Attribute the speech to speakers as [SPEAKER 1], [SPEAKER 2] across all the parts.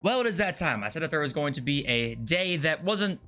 [SPEAKER 1] Well, it is that time. I said that there was going to be a day that wasn't,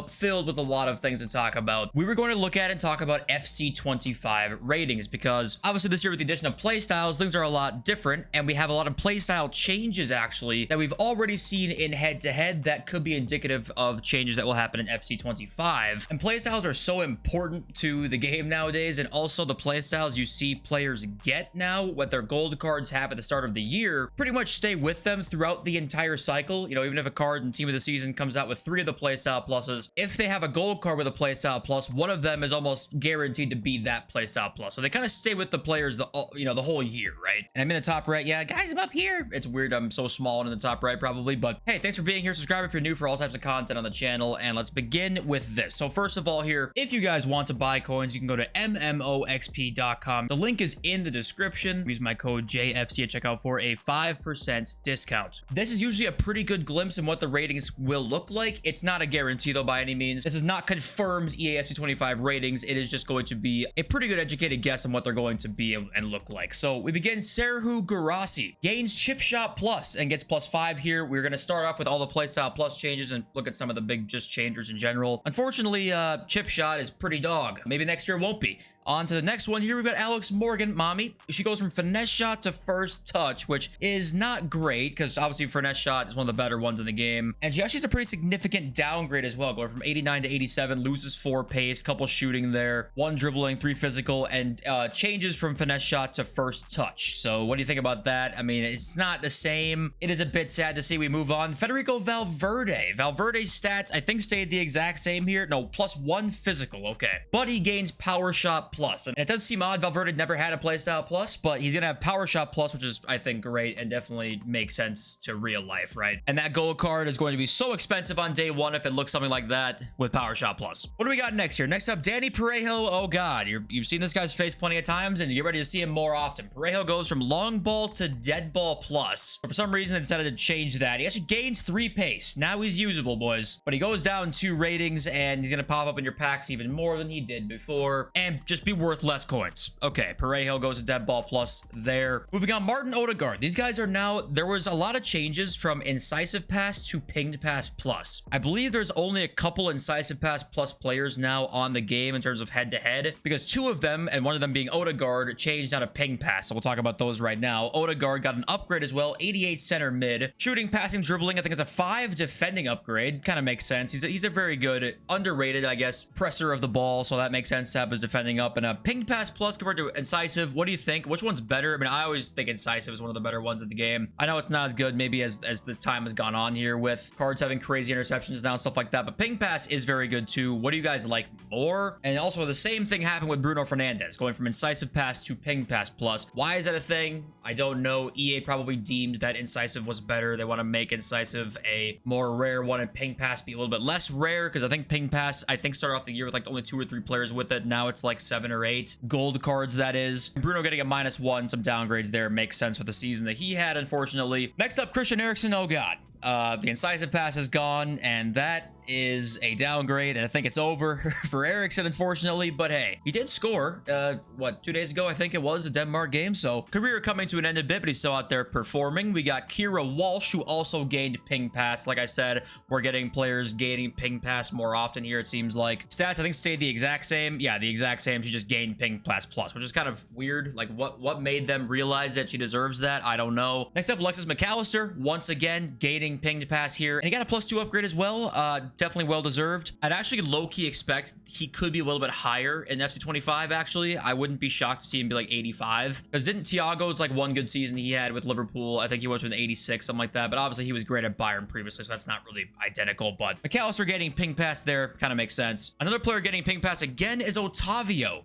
[SPEAKER 1] filled with a lot of things to talk about. We were going to look at and talk about FC25 ratings because obviously this year with the addition of playstyles, things are a lot different and we have a lot of playstyle changes actually that we've already seen in head-to-head that could be indicative of changes that will happen in FC25. And playstyles are so important to the game nowadays, and also the playstyles you see players get now, what their gold cards have at the start of the year, pretty much stay with them throughout the entire cycle. Even if a card in Team of the Season comes out with 3 of the playstyle pluses, if they have a gold card with a playstyle plus, one of them is almost guaranteed to be that playstyle plus. So they kind of stay with the players the whole year, right? And I'm in the top right. Yeah, guys, I'm up here. It's weird. I'm so small and in the top right probably, but hey, thanks for being here. Subscribe if you're new for all types of content on the channel, and let's begin with this. So first of all here, if you guys want to buy coins, you can go to mmoxp.com. The link is in the description. Use my code JFC at checkout for a 5% discount. This is usually a pretty good glimpse in what the ratings will look like. It's not a guarantee though by any means. This is not confirmed eafc 25 ratings. It is just going to be a pretty good educated guess on what they're going to be and look like. So we begin. Serhu Garasi gains chip shot plus and gets +5 here. We're going to start off with all the playstyle plus changes and look at some of the big just changers in general. Unfortunately, chip shot is pretty dog. Maybe next year won't be. On to the next one here, we've got Alex Morgan, Mommy. She goes from finesse shot to first touch, which is not great because obviously finesse shot is one of the better ones in the game. And she actually has a pretty significant downgrade as well, going from 89 to 87, loses 4 pace, couple shooting there, 1 dribbling, 3 physical, and changes from finesse shot to first touch. So what do you think about that? I mean, it's not the same. It is a bit sad to see. We move on. Federico Valverde. Valverde's stats, I think, stayed the exact same here. No, +1 physical. Okay. But he gains power shot plus, and it does seem odd. Valverde never had a playstyle plus, but he's gonna have power shot plus, which is, I think, great and definitely makes sense to real life, right? And that gold card is going to be so expensive on day 1 if it looks something like that with power shot plus. What do we got next here? Next up, Danny Parejo. Oh god, you've seen this guy's face plenty of times and you're ready to see him more often. Parejo goes from long ball to dead ball plus. But for some reason they decided to change that. He actually gains 3 pace. Now he's usable, boys, but he goes down 2 ratings and he's gonna pop up in your packs even more than he did before and just be worth less coins. Okay, Parejo goes to dead ball plus there. Moving on, Martin Odegaard. These guys are now, there was a lot of changes from incisive pass to pinged pass plus. I believe there's only a couple incisive pass plus players now on the game in terms of head to head, because 2 of them, and one of them being Odegaard, changed out of ping pass. So we'll talk about those right now. Odegaard got an upgrade as well, 88 center mid, shooting, passing, dribbling. I think it's a 5 defending upgrade. Kind of makes sense. He's a very good, underrated, I guess, presser of the ball. So that makes sense to have his defending up. And a pinged pass plus compared to incisive. What do you think? Which one's better? I mean, I always think incisive is one of the better ones in the game. I know it's not as good maybe as the time has gone on here with cards having crazy interceptions now and stuff like that, but ping pass is very good too. What do you guys like more? And also the same thing happened with Bruno Fernandes, going from incisive pass to ping pass plus. Why is that a thing? I don't know. EA probably deemed that incisive was better. They want to make incisive a more rare one and ping pass be a little bit less rare, because I think ping pass, started off the year with like only 2 or 3 players with it. Now it's like 7 or 8 gold cards, that is. Bruno getting a -1, some downgrades there makes sense for the season that he had, unfortunately. Next up, Christian Eriksen. Oh god, the incisive pass is gone, and that is a downgrade, and I think it's over for Eriksen, unfortunately. But hey, he did score 2 days ago, I think it was, a Denmark game, so career coming to an end a bit, but he's still out there performing. We got Kira Walsh, who also gained ping pass. Like I said, we're getting players gaining ping pass more often here, it seems like. Stats, I think, stayed the exact same. Yeah, the exact same. She just gained ping pass plus, which is kind of weird. Like, what made them realize that she deserves that? I don't know. Next up, Alexis McAllister, once again gaining ping pass here, and he got a +2 upgrade as well. Definitely well deserved. I'd actually low-key expect he could be a little bit higher in FC25, actually. I wouldn't be shocked to see him be like 85, because didn't Thiago's like one good season he had with Liverpool, I think he went to an 86, something like that, but obviously he was great at Bayern previously, so that's not really identical. But McAllister getting ping pass there kind of makes sense. Another player getting ping pass again is Otavio.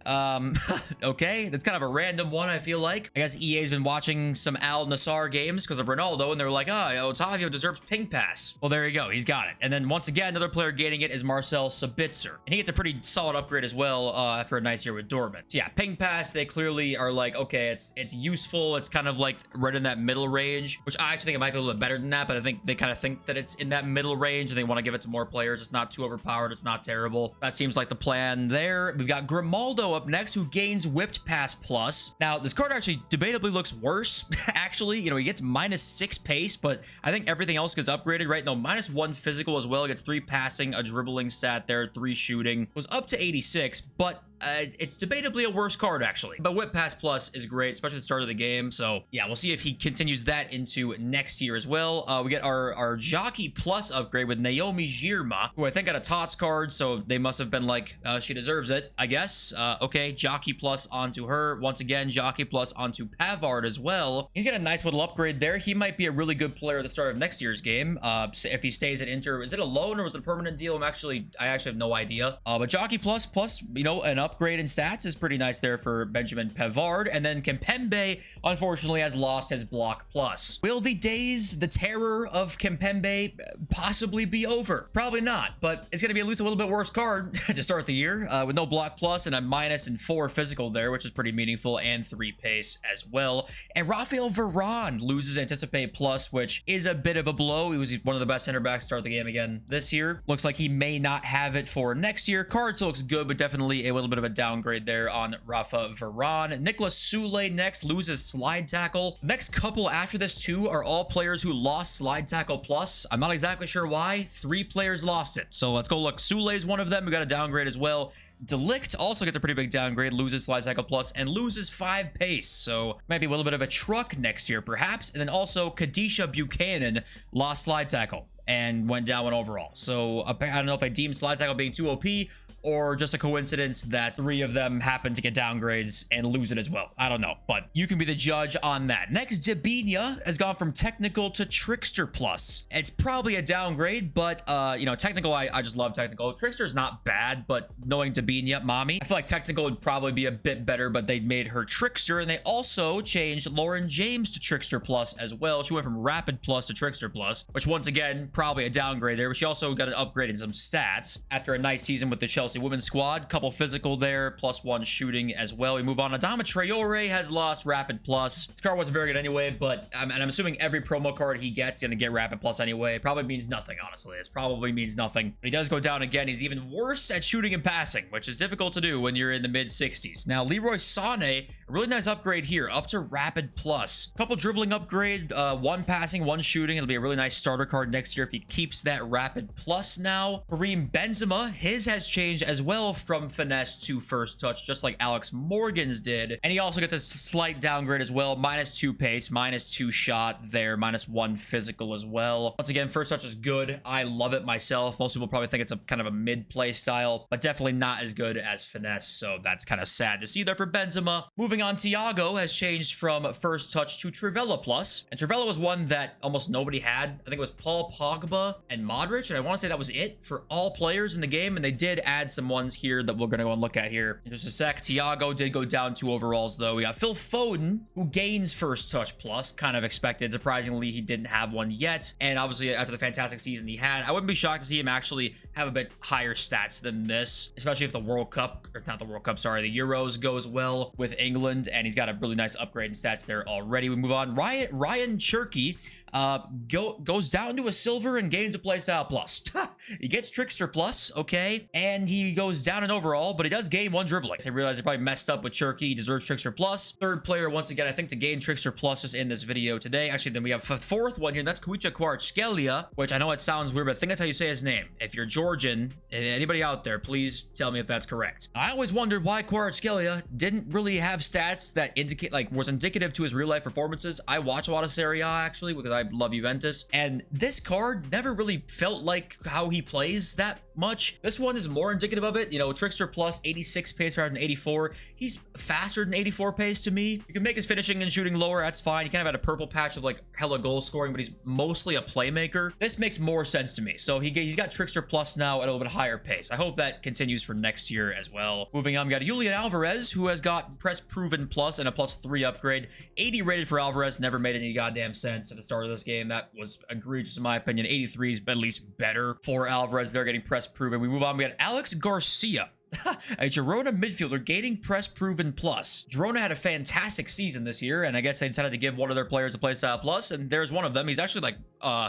[SPEAKER 1] Okay, that's kind of a random one, I feel like. I guess EA's been watching some Al Nassr games because of Ronaldo, and they were like, oh, Otavio deserves ping pass. Well, there you go, he's got it. And then once again, another player gaining it is Marcel Sabitzer, and he gets a pretty solid upgrade as well after a nice year with Dortmund. So yeah, ping pass, they clearly are like, okay, it's useful. It's kind of like right in that middle range, which I actually think it might be a little bit better than that, but I think they kind of think that it's in that middle range and they want to give it to more players. It's not too overpowered. It's not terrible. That seems like the plan there. We've got Grimaldo up next, who gains whipped pass plus. Now, this card actually debatably looks worse. Actually, you know, he gets -6 pace, but I think everything else gets upgraded, right? No, -1 physical as well. He gets 3 passing, a dribbling stat there, 3 shooting. Goes up to 86, but it's debatably a worse card, actually. But Whip Pass Plus is great, especially at the start of the game. So, yeah, we'll see if he continues that into next year as well. We get our Jockey Plus upgrade with Naomi Girma, who I think got a TOTS card, so they must have been like, she deserves it, I guess. Okay, Jockey Plus onto her. Once again, Jockey Plus onto Pavard as well. He's got a nice little upgrade there. He might be a really good player at the start of next year's game. If he stays at Inter. Is it a loan or was it a permanent deal? I actually have no idea. But Jockey Plus, you know, an upgrade in stats is pretty nice there for Benjamin Pavard. And then Kimpembe, unfortunately, has lost his block plus. Will the days, the terror of Kimpembe possibly be over? Probably not, but it's going to be at least a little bit worse card to start the year with no block plus and a -4 physical there, which is pretty meaningful, and 3 pace as well. And Rafael Varane loses Anticipate plus, which is a bit of a blow. He was one of the best center backs to start the game again this year. Looks like he may not have it for next year. Card still looks good, but definitely a little bit of a downgrade there on Rafa Varane. Nicolas Soule next loses Slide Tackle. The next couple after this too are all players who lost Slide Tackle plus. I'm not exactly sure why. 3 players lost it. So let's go look. Soule's one of them. We got a downgrade as well. Delict also gets a pretty big downgrade, loses Slide Tackle plus, and loses 5 pace. So might be a little bit of a truck next year, perhaps. And then also Kadisha Buchanan lost Slide Tackle and went down 1 overall. So I don't know if I deem Slide Tackle being too OP or just a coincidence that 3 of them happen to get downgrades and lose it as well. I don't know, but you can be the judge on that. Next, Dabinia has gone from Technical to Trickster Plus. It's probably a downgrade, but, you know, Technical, I just love Technical. Trickster's not bad, but knowing Dabinia, mommy, I feel like Technical would probably be a bit better, but they made her Trickster, and they also changed Lauren James to Trickster Plus as well. She went from Rapid Plus to Trickster Plus, which once again, probably a downgrade there, but she also got an upgrade in some stats after a nice season with the Chelsea women's squad. Couple physical there, +1 shooting as well. We move on. Adama Traore has lost Rapid Plus. This card wasn't very good anyway, but and I'm assuming every promo card he gets is going to get Rapid Plus anyway. It probably means nothing, honestly. It probably means nothing. But he does go down again. He's even worse at shooting and passing, which is difficult to do when you're in the mid-60s. Now, Leroy Sané, a really nice upgrade here, up to Rapid Plus. Couple dribbling upgrade, 1 passing, 1 shooting. It'll be a really nice starter card next year if he keeps that Rapid Plus now. Karim Benzema, his has changed as well from finesse to first touch, just like Alex Morgan's did. And he also gets a slight downgrade as well. -2 pace, -2 shot there, -1 physical as well. Once again, first touch is good. I love it myself. Most people probably think it's a kind of a mid-play style, but definitely not as good as finesse. So that's kind of sad to see there for Benzema. Moving on, Thiago has changed from first touch to Trivela Plus. And Trivela was one that almost nobody had. I think it was Paul Pogba and Modric. And I want to say that was it for all players in the game. And they did add some ones here that we're going to go and look at here in just a sec. Thiago did go down 2 overalls, though. We got Phil Foden, who gains first touch plus. Kind of expected. Surprisingly, he didn't have one yet. And obviously, after the fantastic season he had, I wouldn't be shocked to see him actually have a bit higher stats than this, especially if the World Cup, or not the World Cup, sorry, the Euros goes well with England, and he's got a really nice upgrade in stats there already. We move on. Ryan Cherky goes down to a silver and gains a playstyle plus. He gets Trickster Plus, okay, and he goes down in overall, but he does gain 1 dribbling. I realize I probably messed up with Cherky. He deserves Trickster Plus. 3rd player, once again, I think, to gain Trickster Plus just in this video today. Actually, then we have a 4th one here, and that's Kuicha Kvaratskhelia, which I know it sounds weird, but I think that's how you say his name. If you're Georgian, anybody out there, please tell me if that's correct. I always wondered why Kvaratskhelia didn't really have stats that indicate, like, was indicative to his real-life performances. I watch a lot of Serie A, actually, because I love Juventus, and this card never really felt like how he plays that much. This one is more indicative of it. You know, Trickster Plus, 86 pace rather than 84. He's faster than 84 pace to me. You can make his finishing and shooting lower, that's fine. He kind of had a purple patch of like hella goal scoring, but he's mostly a playmaker. This makes more sense to me. So he's got Trickster Plus now at a little bit higher pace. I hope that continues for next year as well. Moving on, we got Julian Alvarez, who has got Press Proven Plus and a +3 upgrade. 80 rated for Alvarez, never made any goddamn sense at the start of this game. That was egregious in my opinion. 83 is at least better for Alvarez. They're getting press proven. We move on. We got Alex Garcia. A Girona midfielder gaining press proven plus. Girona had a fantastic season this year, and I guess they decided to give one of their players a playstyle plus, and there's one of them. He's actually like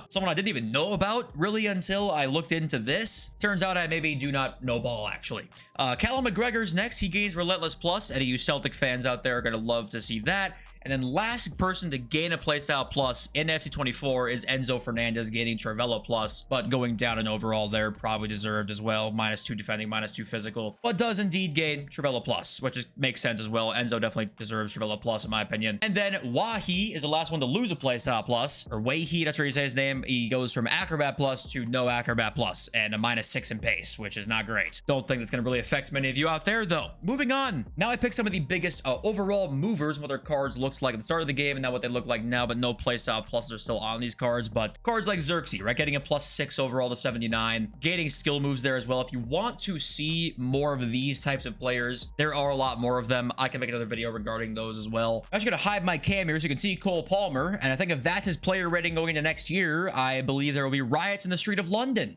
[SPEAKER 1] someone I didn't even know about really until I looked into this. Turns out I maybe do not know ball actually. Callum McGregor's next. He gains relentless plus. Any of you Celtic fans out there are gonna love to see that. And then last person to gain a playstyle plus in FC24 is Enzo Fernandez gaining Travello plus, but going down in overall there, probably deserved as well. -2 defending, -2 physical, but does indeed gain Travello plus, which makes sense as well. Enzo definitely deserves Travello plus in my opinion. And then Wahi is the last one to lose a playstyle plus, or Wahi, that's where you say his name. He goes from Acrobat plus to no Acrobat plus and a -6 in pace, which is not great. Don't think that's going to really affect many of you out there though. Moving on. Now I picked some of the biggest overall movers and what their cards looks like at the start of the game and now what they look like now, but no playstyle pluses are still on these cards. But cards like Xerxes, right, getting a +6 overall to 79, gaining skill moves there as well. If you want to see more of these types of players, there are a lot more of them. I can make another video regarding those as well. I'm actually gonna hide my cam here so you can see Cole Palmer, and I think if that's his player rating going into next year, I believe there will be riots in the street of London.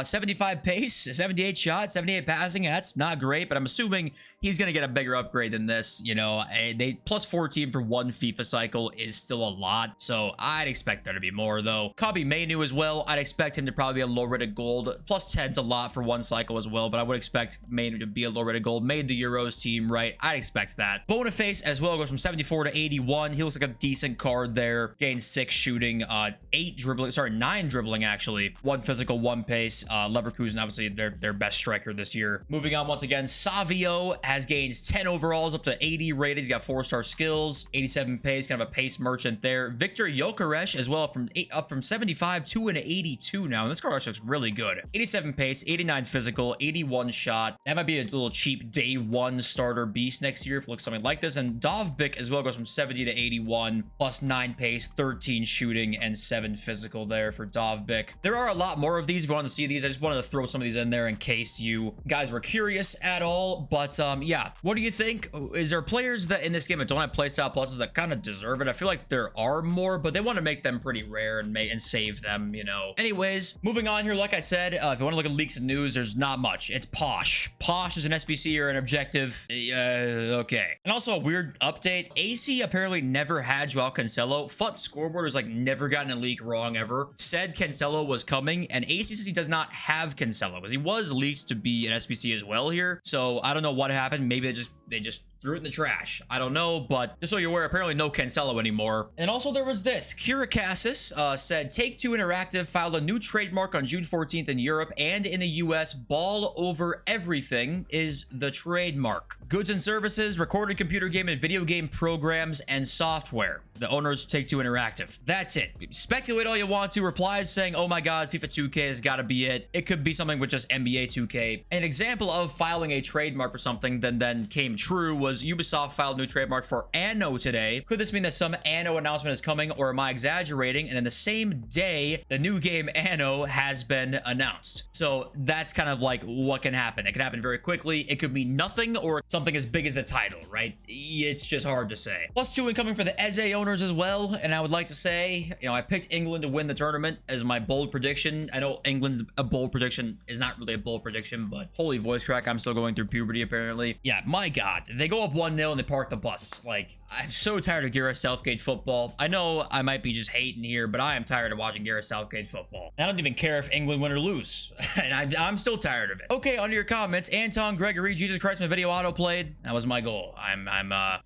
[SPEAKER 1] 75 pace, 78 shot, 78 passing. That's not great, but I'm assuming he's going to get a bigger upgrade than this. You know, they +14 for one FIFA cycle is still a lot, so I'd expect there to be more though. Kobe Mainu as well. I'd expect him to probably be a low rated gold. +10's a lot for one cycle as well, but I would expect Mainu to be a low rated gold. Made the Euros team, right? I'd expect that. Boniface as well goes from 74 to 81. He looks like a decent card there. Gains 6 shooting, 9 dribbling actually. 1 physical, 1 pace. Leverkusen, obviously their best striker this year. Moving on once again, Savio has gained 10 overalls, up to 80 rated. He's got 4-star skills, 87 pace, kind of a pace merchant there. Victor Gyökeres as well, up from 75 to an 82 now. And this card looks really good. 87 pace, 89 physical, 81 shot. That might be a little cheap day 1 starter beast next year if it looks something like this. And Dovbyk as well goes from 70 to 81, +9 pace, 13 shooting, and 7 physical there for Dovbyk. There are a lot more of these if you want to see these. I just wanted to throw some of these in there in case you guys were curious at all. But yeah, what do you think? Is there players that in this game that don't have playstyle pluses that kind of deserve it? I feel like there are more, but they want to make them pretty rare and save them, you know. Anyways, moving on here, like I said, if you want to look at leaks and news, there's not much. It's Posh. Posh is an SBC or an objective. Okay. And also a weird update. AC apparently never had Joao Cancelo. FUT Scoreboard has like never gotten a leak wrong ever. Said Cancelo was coming, and AC says he does not have Cancelo, because he was leaked to be an SBC as well here. So I don't know what happened. Maybe they just threw it in the trash. I don't know, but just so you're aware, apparently no Cancelo anymore. And also there was this. Kira Cassis said Take-Two Interactive filed a new trademark on June 14th in Europe and in the US. Ball over everything is the trademark. Goods and services, recorded computer game and video game programs and software. The owners Take-Two Interactive. That's it. Speculate all you want to. Replies saying, oh my god, FIFA 2K has got to be it. It could be something with just NBA 2K. An example of filing a trademark for something then came true was Ubisoft filed a new trademark for Anno today. Could this mean that some Anno announcement is coming, or am I exaggerating? And then the same day, the new game Anno has been announced. So that's kind of like what can happen. It can happen very quickly. It could mean nothing or something as big as the title, right? It's just hard to say. +2 incoming for the Eze owners as well. And I would like to say, you know, I picked England to win the tournament as my bold prediction. I know England's a bold prediction is not really a bold prediction, but holy voice crack, I'm still going through puberty apparently. Yeah, my god. They go up 1-0 and they park the bus. Like, I'm so tired of Gareth Southgate football. I know I might be just hating here, but I am tired of watching Gareth Southgate football. I don't even care if England win or lose. And I'm still tired of it. Okay, under your comments, Anton Gregory, Jesus Christ, my video auto-played. That was my goal. I'm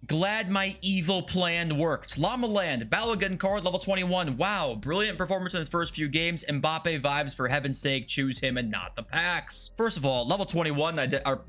[SPEAKER 1] glad my evil plan worked. Llama Land, Balogun card, level 21. Wow, brilliant performance in his first few games. Mbappe vibes, for heaven's sake, choose him and not the packs. First of all, level 21,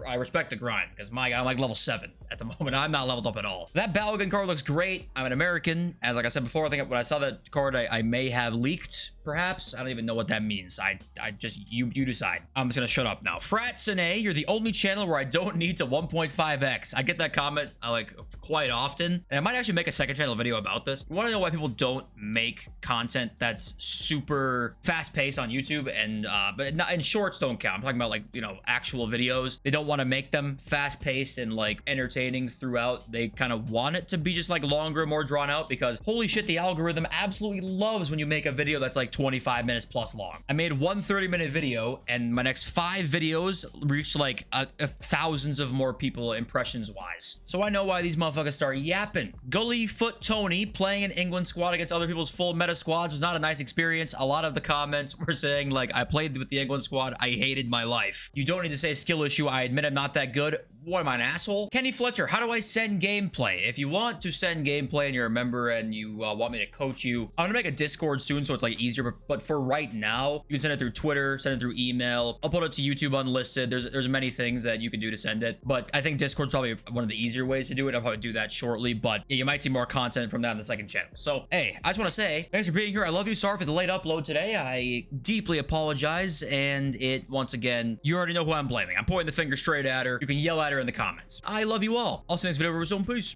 [SPEAKER 1] I respect the grind, because my god, I'm like level 7 at the moment. I'm not leveled up at all. That Balogun card looks great. I'm an American. As like I said before, I think when I saw that card, I may have leaked perhaps. I don't even know what that means. I just, you decide. I'm just gonna shut up now. Frat Sine, you're the only channel where I don't need to 1.5x. I get that comment like quite often, and I might actually make a second channel video about this. You want to know why people don't make content that's super fast-paced on YouTube, and but not, and shorts don't count. I'm talking about, like, you know, actual videos. They don't want to make them fast-paced and like entertaining throughout. They kind of want it to be just like longer, more drawn out, because holy shit, the algorithm absolutely loves when you make a video that's like 25 minutes plus long. I made one 30-minute video, and my next 5 videos reached like thousands of more people impressions wise. So I know why these motherfuckers start yapping. Gully Foot Tony playing an England squad against other people's full meta squads was not a nice experience. A lot of the comments were saying like, I played with the England squad, I hated my life. You don't need to say skill issue. I admit I'm not that good. What am I, an asshole? Kenny Fletcher, how do I send gameplay? If you want to send gameplay and you're a member and you want me to coach you, I'm gonna make a Discord soon so it's like easier, but for right now, you can send it through Twitter, send it through email, upload it to YouTube unlisted. There's many things that you can do to send it, but I think Discord's probably one of the easier ways to do it. I'll probably do that shortly, but yeah, you might see more content from that in the second channel. So, hey, I just want to say, thanks for being here. I love you. Sorry for the late upload today. I deeply apologize, and once again, you already know who I'm blaming. I'm pointing the finger straight at her. You can yell at her in the comments. I love you all. I'll see you next video. Peace.